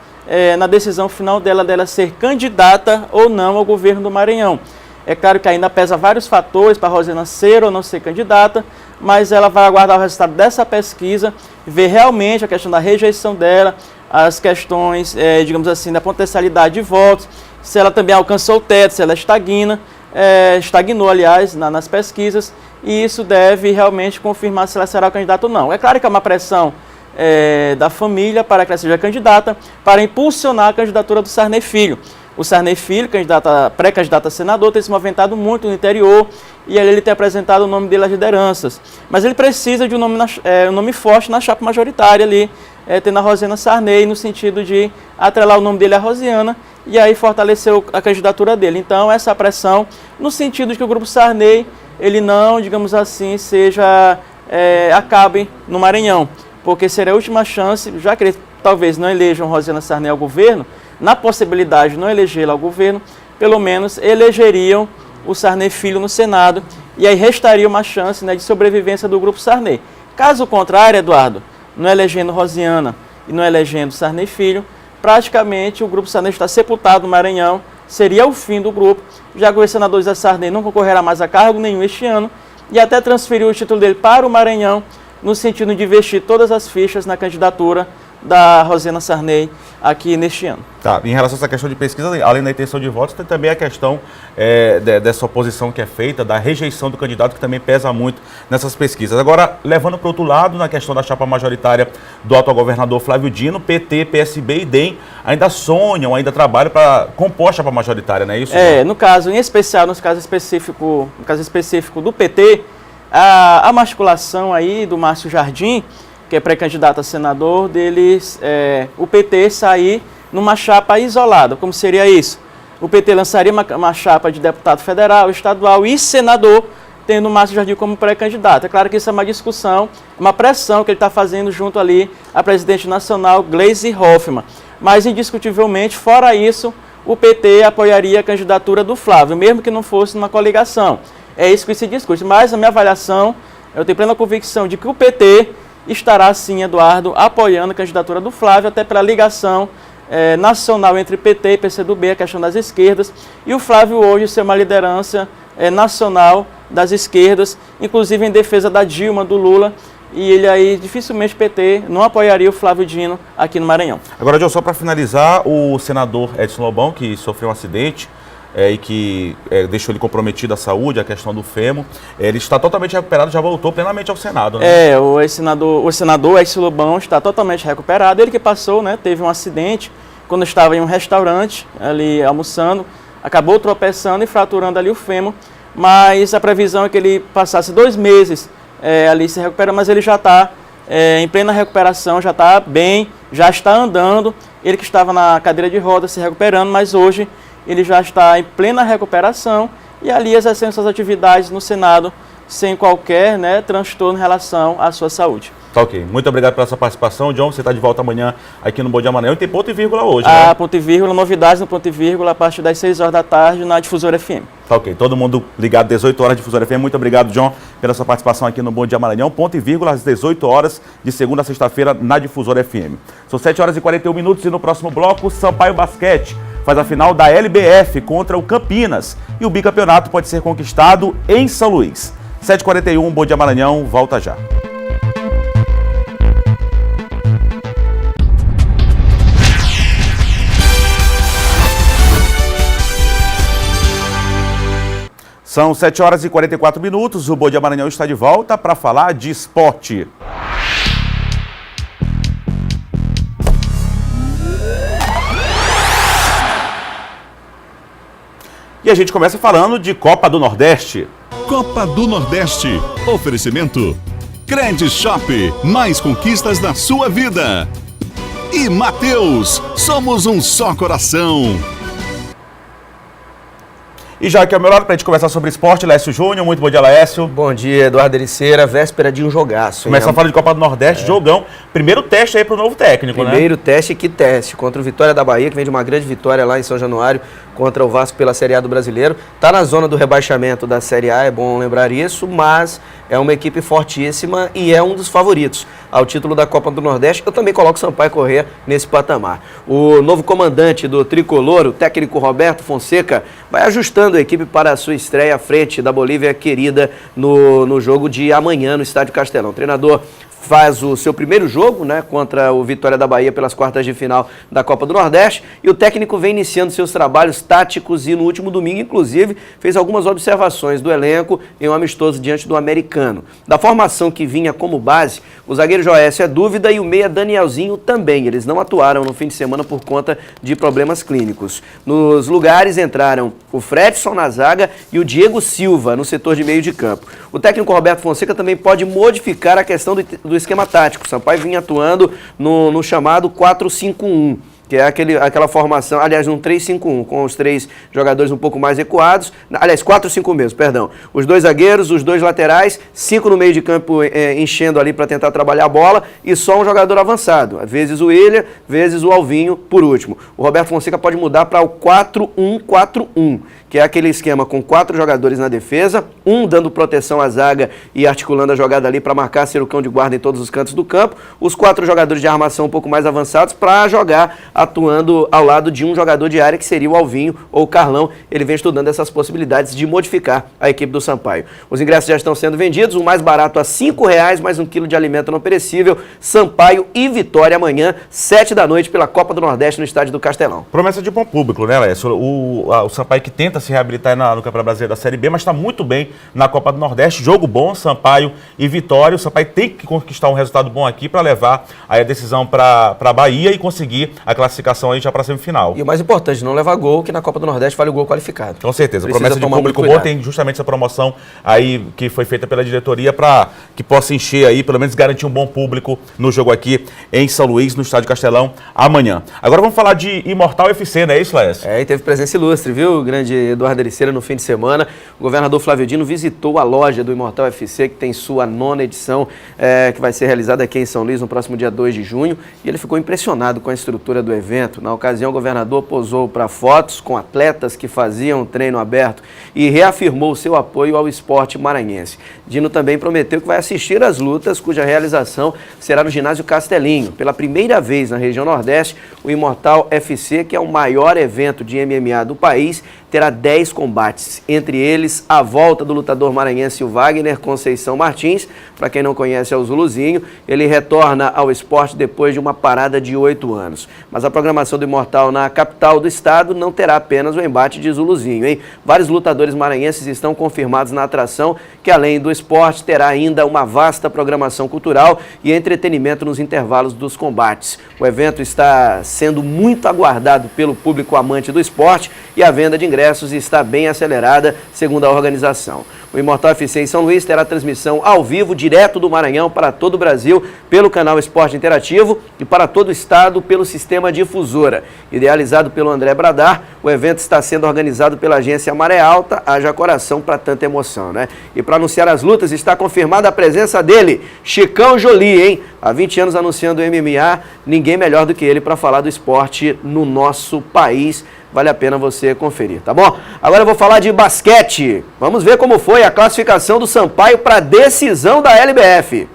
na decisão final dela ser candidata ou não ao governo do Maranhão. É claro que ainda pesa vários fatores para a Rosiana ser ou não ser candidata, mas ela vai aguardar o resultado dessa pesquisa, ver realmente a questão da rejeição dela, as questões, digamos assim, da potencialidade de votos, se ela também alcançou o teto, se ela estagnou, aliás, nas pesquisas, e isso deve realmente confirmar se ela será candidata ou não. É claro que é uma pressão da família para que ela seja candidata, para impulsionar a candidatura do Sarney Filho. O Sarney Filho, pré-candidato a senador, tem se movimentado muito no interior e ele tem apresentado o nome dele às lideranças. Mas ele precisa de um nome forte na chapa majoritária ali, tendo a Rosiana Sarney, no sentido de atrelar o nome dele à Rosiana e aí fortalecer a candidatura dele. Então, essa pressão, no sentido de que o Grupo Sarney, ele não, digamos assim, acabe no Maranhão, porque seria a última chance, já que eles talvez não elejam Rosiana Sarney ao governo, na possibilidade de não elegê-la ao governo, pelo menos elegeriam o Sarney Filho no Senado, e aí restaria uma chance, né, de sobrevivência do Grupo Sarney. Caso contrário, Eduardo, não elegendo Rosiana e não elegendo Sarney Filho, praticamente o Grupo Sarney está sepultado no Maranhão, seria o fim do grupo, já que o senador José Sarney não concorrerá mais a cargo nenhum este ano, e até transferiu o título dele para o Maranhão, no sentido de investir todas as fichas na candidatura da Rosiana Sarney aqui neste ano. Tá, em relação a essa questão de pesquisa, além da intenção de votos, tem também a questão dessa oposição que é feita, da rejeição do candidato, que também pesa muito nessas pesquisas. Agora, levando para o outro lado, na questão da chapa majoritária do atual governador Flávio Dino, PT, PSB e DEM ainda sonham, ainda trabalham para compor a chapa majoritária, não é isso? No caso específico do PT, a articulação aí do Márcio Jardim, que é pré-candidato a senador, o PT sair numa chapa isolada. Como seria isso? O PT lançaria uma chapa de deputado federal, estadual e senador, tendo o Márcio Jardim como pré-candidato. É claro que isso é uma discussão, uma pressão que ele está fazendo junto ali à presidente nacional, Gleisi Hoffmann. Mas, indiscutivelmente, fora isso, o PT apoiaria a candidatura do Flávio, mesmo que não fosse numa coligação. É isso que se discute. Mas, na minha avaliação, eu tenho plena convicção de que o PT estará, sim, Eduardo, apoiando a candidatura do Flávio, até pela ligação nacional entre PT e PCdoB, a questão das esquerdas, e o Flávio hoje ser uma liderança nacional das esquerdas, inclusive em defesa da Dilma, do Lula, e ele aí, dificilmente, PT não apoiaria o Flávio Dino aqui no Maranhão. Agora, John, só para finalizar, o senador Edson Lobão, que sofreu um acidente, e que deixou ele comprometido à saúde, a questão do fêmur, ele está totalmente recuperado, já voltou plenamente ao Senado, né? O senador Edson Lobão está totalmente recuperado, ele que passou, né, teve um acidente quando estava em um restaurante, ali almoçando, acabou tropeçando e fraturando ali o fêmur, mas a previsão é que ele passasse 2 meses ali se recuperando, mas ele já está em plena recuperação, já está bem, já está andando, ele que estava na cadeira de rodas se recuperando, mas hoje ele já está em plena recuperação e ali exercendo suas atividades no Senado sem qualquer transtorno em relação à sua saúde. Tá ok. Muito obrigado pela sua participação, John. Você está de volta amanhã aqui no Bom Dia Maranhão e tem ponto e vírgula hoje, né? Ponto e vírgula, novidades no ponto e vírgula a partir das 6 horas da tarde na Difusora FM. Tá ok. Todo mundo ligado, 18 horas, Difusora FM. Muito obrigado, John, pela sua participação aqui no Bom Dia Maranhão. Ponto e vírgula às 18 horas, de segunda a sexta-feira, na Difusora FM. São 7 horas e 41 minutos e no próximo bloco, Sampaio Basquete faz a final da LBF contra o Campinas e o bicampeonato pode ser conquistado em São Luís. 7h41, Bom Dia Maranhão, volta já. São 7 horas e 44 minutos, o Bom Dia Maranhão está de volta para falar de esporte. E a gente começa falando de Copa do Nordeste. Copa do Nordeste. Oferecimento Cred Shop. Mais conquistas na sua vida. E Mateus. Somos um só coração. E já que é o meu lado para a gente conversar sobre esporte, Lécio Júnior. Muito bom dia, Lécio. Bom dia, Eduardo Ericeira. Véspera de um jogaço. Começar a falar de Copa do Nordeste, jogão. Primeiro teste aí para o novo técnico, Primeiro teste, que teste. Contra o Vitória da Bahia, que vem de uma grande vitória lá em São Januário, contra o Vasco pela Série A do Brasileiro. Está na zona do rebaixamento da Série A, é bom lembrar isso, mas é uma equipe fortíssima e é um dos favoritos ao título da Copa do Nordeste. Eu também coloco o Sampaio Corrêa nesse patamar. O novo comandante do Tricolor, o técnico Roberto Fonseca, vai ajustando a equipe para a sua estreia à frente da Bolívia querida no jogo de amanhã no Estádio Castelão. O treinador faz o seu primeiro jogo, né, contra o Vitória da Bahia pelas quartas de final da Copa do Nordeste, e o técnico vem iniciando seus trabalhos táticos e no último domingo, inclusive, fez algumas observações do elenco em um amistoso diante do Americano. Da formação que vinha como base, o zagueiro Joécio é dúvida e o meia Danielzinho também. Eles não atuaram no fim de semana por conta de problemas clínicos. Nos lugares entraram o Fredson na zaga e o Diego Silva no setor de meio de campo. O técnico Roberto Fonseca também pode modificar a questão do esquema tático. O Sampaio vinha atuando no chamado 4-5-1, que é aquela formação, aliás, um 3-5-1, com os 3 jogadores um pouco mais recuados, aliás, 4-5 mesmo, perdão. Os 2 zagueiros, os 2 laterais, 5 no meio de campo enchendo ali para tentar trabalhar a bola e só um jogador avançado, vezes o William, vezes o Alvinho, por último. O Roberto Fonseca pode mudar para o 4-1-4-1, que é aquele esquema com 4 jogadores na defesa, um dando proteção à zaga e articulando a jogada ali para marcar, ser o cão de guarda em todos os cantos do campo, os 4 jogadores de armação um pouco mais avançados para jogar atuando ao lado de um jogador de área que seria o Alvinho ou o Carlão. Ele vem estudando essas possibilidades de modificar a equipe do Sampaio. Os ingressos já estão sendo vendidos, o mais barato a R$ 5,00, mais 1 quilo de alimento não perecível. Sampaio e Vitória amanhã, 7 da noite, pela Copa do Nordeste no Estádio do Castelão. Promessa de bom público, né, Lécio? O Sampaio que tenta se reabilitar no Campeonato Brasileiro da Série B, mas está muito bem na Copa do Nordeste. Jogo bom, Sampaio e Vitória. O Sampaio tem que conquistar um resultado bom aqui para levar aí a decisão para a Bahia e conseguir a classificação aí já para a semifinal. E o mais importante, não levar gol, que na Copa do Nordeste vale o gol qualificado. Com certeza. Promessa de público bom, tem justamente essa promoção aí que foi feita pela diretoria para que possa encher aí, pelo menos garantir um bom público no jogo aqui em São Luís, no Estádio Castelão, amanhã. Agora vamos falar de Imortal FC, não é isso, Lécio? E teve presença ilustre, viu, o grande Eduardo Ericeira, no fim de semana. O governador Flávio Dino visitou a loja do Imortal FC, que tem sua 9ª edição, que vai ser realizada aqui em São Luís no próximo dia 2 de junho, e ele ficou impressionado com a estrutura do evento. Na ocasião, o governador posou para fotos com atletas que faziam treino aberto e reafirmou seu apoio ao esporte maranhense. Dino também prometeu que vai assistir às lutas, cuja realização será no ginásio Castelinho. Pela primeira vez na região Nordeste, o Imortal FC, que é o maior evento de MMA do país, terá 10 combates, entre eles a volta do lutador maranhense o Wagner Conceição Martins. Para quem não conhece, é o Zuluzinho. Ele retorna ao esporte depois de uma parada de 8 anos. Mas a programação do Imortal na capital do estado não terá apenas o embate de Zuluzinho, hein? Vários lutadores maranhenses estão confirmados na atração, que além do esporte terá ainda uma vasta programação cultural e entretenimento nos intervalos dos combates. O evento está sendo muito aguardado pelo público amante do esporte e a venda de ingressos está bem acelerada, segundo a organização. O Imortal FC em São Luís terá transmissão ao vivo, direto do Maranhão para todo o Brasil, pelo canal Esporte Interativo e para todo o estado pelo Sistema Difusora. Idealizado pelo André Bradar, o evento está sendo organizado pela agência Maré Alta, haja coração para tanta emoção, né? E para anunciar as lutas, está confirmada a presença dele, Chicão Jolie, hein? Há 20 anos anunciando o MMA, ninguém melhor do que ele para falar do esporte no nosso país. Vale a pena você conferir, tá bom? Agora eu vou falar de basquete. Vamos ver como foi a classificação do Sampaio para a decisão da LBF.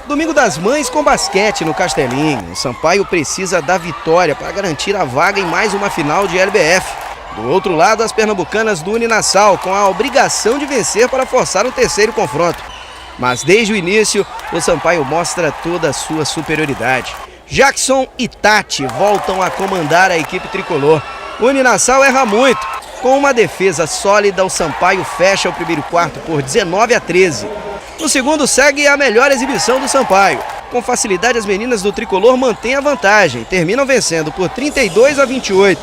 Domingo das Mães com basquete no Castelinho. O Sampaio precisa da vitória para garantir a vaga em mais uma final de LBF. Do outro lado, as pernambucanas do Uninassal, com a obrigação de vencer para forçar um terceiro confronto. Mas desde o início, o Sampaio mostra toda a sua superioridade. Jackson e Tati voltam a comandar a equipe tricolor. O Uninassal erra muito. Com uma defesa sólida, o Sampaio fecha o primeiro quarto por 19-13. No segundo, segue a melhor exibição do Sampaio. Com facilidade, as meninas do tricolor mantêm a vantagem, terminam vencendo por 32-28.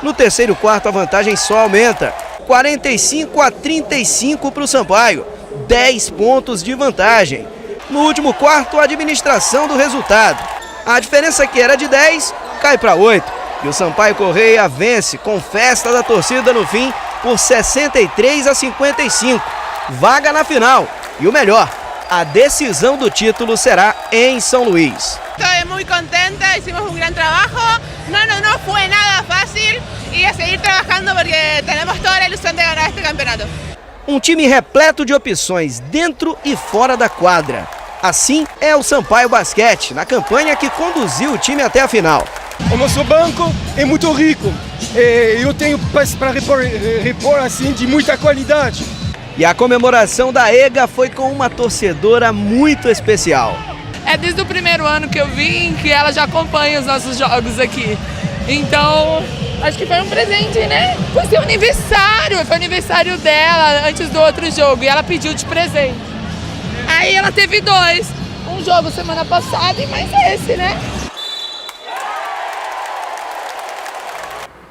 No terceiro quarto, a vantagem só aumenta, 45-35 para o Sampaio, 10 pontos de vantagem. No último quarto, a administração do resultado. A diferença que era de 10 cai para 8. E o Sampaio Corrêa vence com festa da torcida no fim por 63-55. Vaga na final. E o melhor, a decisão do título será em São Luís. Estou muito contente, hicimos um grande trabalho. Não foi nada fácil e a seguir trabalhando porque temos toda a ilusão de ganhar este campeonato. Um time repleto de opções dentro e fora da quadra. Assim é o Sampaio Basquete, na campanha que conduziu o time até a final. O nosso banco é muito rico. Eu tenho para repor assim de muita qualidade. E a comemoração da EGA foi com uma torcedora muito especial. É desde o primeiro ano que eu vim que ela já acompanha os nossos jogos aqui. Então, acho que foi um presente, né? Foi seu aniversário, foi aniversário dela antes do outro jogo e ela pediu de presente. Aí ela teve 2, um jogo semana passada e mais esse, né?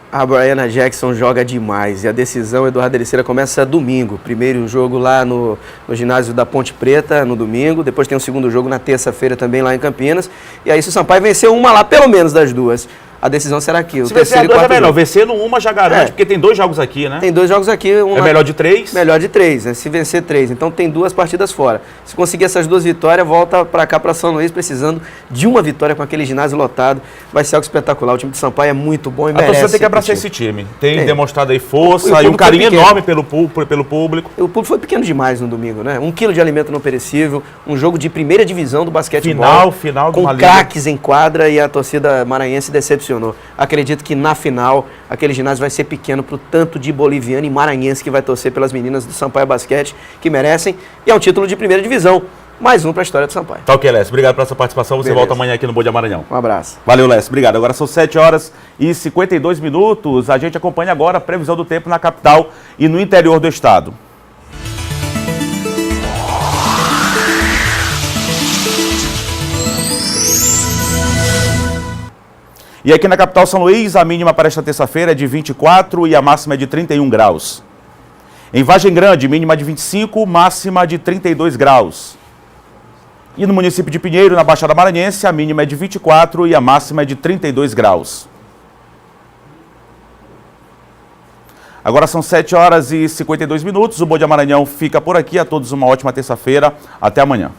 A Brianna Jackson joga demais e a decisão, Eduardo Ericeira, começa domingo. Primeiro um jogo lá no ginásio da Ponte Preta, no domingo. Depois tem um segundo jogo na terça-feira também lá em Campinas. E aí se o Sampaio venceu uma lá, pelo menos das duas, a decisão será aqui. O se vencer a duas é melhor, vencendo uma já garante, porque tem 2 jogos aqui, né? Tem 2 jogos aqui. É melhor de 3? Melhor de 3, né? Se vencer 3. Então tem 2 partidas fora. Se conseguir essas 2 vitórias, volta para cá, para São Luís, precisando de uma vitória com aquele ginásio lotado. Vai ser algo espetacular. O time de Sampaio é muito bom e merece. A torcida tem que abraçar esse time. Tem demonstrado aí força e um carinho enorme pelo público. O público foi pequeno demais no domingo, né? 1 quilo de alimento não perecível, um jogo de primeira divisão do basquetebol. Final com craques em quadra e a torcida maranhense decepcionou. Acredito que na final aquele ginásio vai ser pequeno para o tanto de boliviano e maranhense que vai torcer pelas meninas do Sampaio Basquete, que merecem, e é um título de primeira divisão. Mais um para a história do Sampaio. Tá ok, Lécio. Obrigado pela sua participação. Você volta amanhã aqui no Bom Dia Maranhão. Um abraço. Valeu, Lécio. Obrigado. Agora são 7h52. A gente acompanha agora a previsão do tempo na capital e no interior do estado. E aqui na capital São Luís, a mínima para esta terça-feira é de 24 e a máxima é de 31 graus. Em Vargem Grande, mínima de 25, máxima de 32 graus. E no município de Pinheiro, na Baixada Maranhense, a mínima é de 24 e a máxima é de 32 graus. Agora são 7h52. O Bom Dia Maranhão fica por aqui. A todos uma ótima terça-feira. Até amanhã.